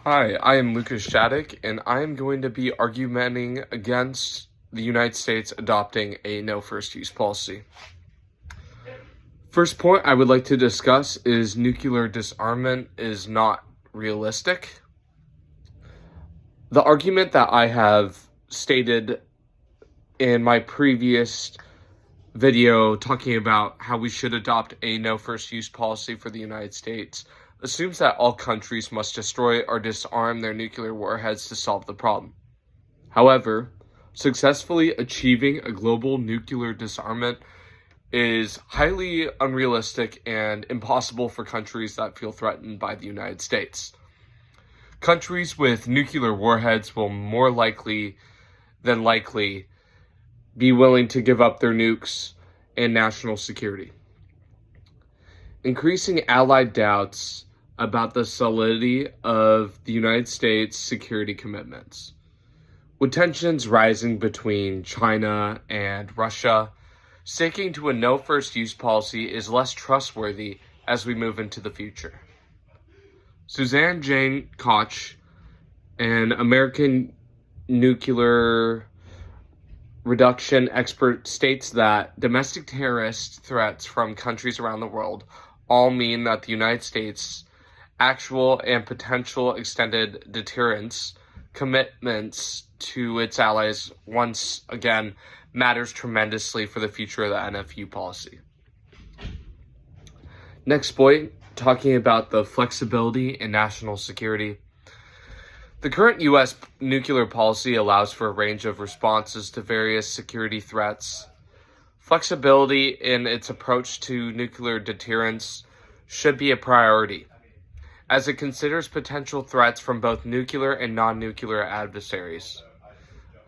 Hi, I am Lucas Shattuck, and I am going to be arguing against the United States adopting a no first use policy. First point I would like to discuss is nuclear disarmament is not realistic. The argument that I have stated in my previous video talking about how we should adopt a no first use policy for the United States assumes that all countries must destroy or disarm their nuclear warheads to solve the problem. However, successfully achieving a global nuclear disarmament is highly unrealistic and impossible for countries that feel threatened by the United States. Countries with nuclear warheads will more likely than likely be willing to give up their nukes and national security. Increasing Allied doubts about the solidity of the United States' security commitments. With tensions rising between China and Russia, sticking to a no first use policy is less trustworthy as we move into the future. Suzanne Jane Koch, an American nuclear reduction expert, states that domestic terrorist threats from countries around the world all mean that the United States' actual and potential extended deterrence commitments to its allies once again matters tremendously for the future of the NFU policy. Next point, talking about the flexibility in national security. The current U.S. nuclear policy allows for a range of responses to various security threats. Flexibility in its approach to nuclear deterrence should be a priority, as it considers potential threats from both nuclear and non-nuclear adversaries.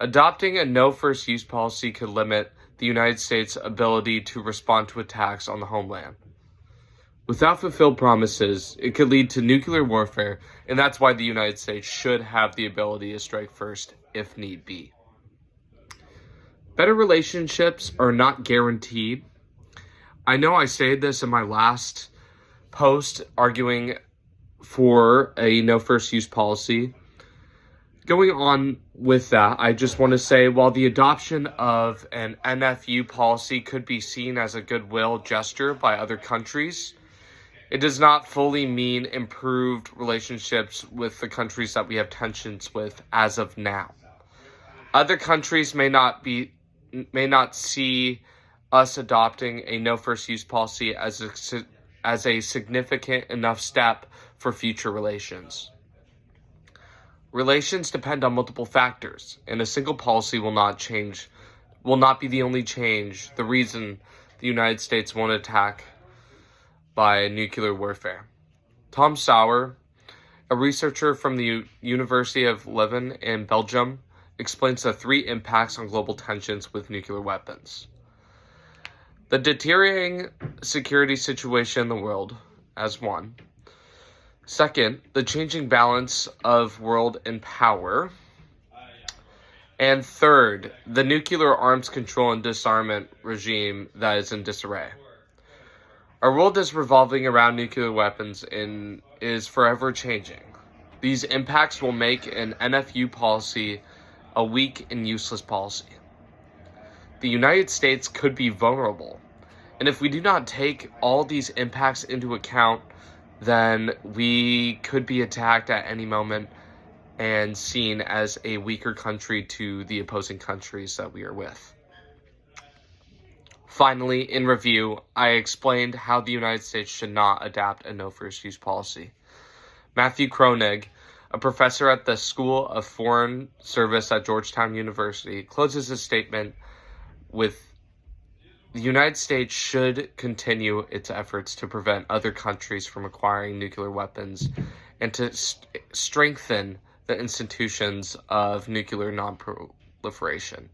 Adopting a no first use policy could limit the United States' ability to respond to attacks on the homeland. Without fulfilled promises, it could lead to nuclear warfare, and that's why the United States should have the ability to strike first if need be. Better relationships are not guaranteed. I know I stated this in my last post arguing for a no first use policy. Going on with that, I just want to say while the adoption of an NFU policy could be seen as a goodwill gesture by other countries, it does not fully mean improved relationships with the countries that we have tensions with as of now. Other countries may not see us adopting a no first use policy as a significant enough step for future relations. Relations depend on multiple factors, and a single policy will not be the only change, the reason the United States won't attack by nuclear warfare. Tom Sauer, a researcher from the University of Leuven in Belgium, explains the three impacts on global tensions with nuclear weapons. The deteriorating security situation in the world, as one. Second, the changing balance of world and power. And third, the nuclear arms control and disarmament regime that is in disarray. Our world is revolving around nuclear weapons and is forever changing. These impacts will make an NFU policy a weak and useless policy. The United States could be vulnerable, and if we do not take all these impacts into account, then we could be attacked at any moment and seen as a weaker country to the opposing countries that we are with. Finally, in review, I explained how the United States should not adopt a no first use policy. Matthew Kroenig, a professor at the School of Foreign Service at Georgetown University, closes his statement with, "The United States should continue its efforts to prevent other countries from acquiring nuclear weapons and to strengthen the institutions of nuclear non-proliferation."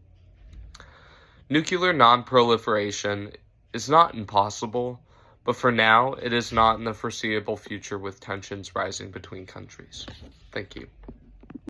Nuclear non-proliferation is not impossible, but for now, it is not in the foreseeable future with tensions rising between countries. Thank you.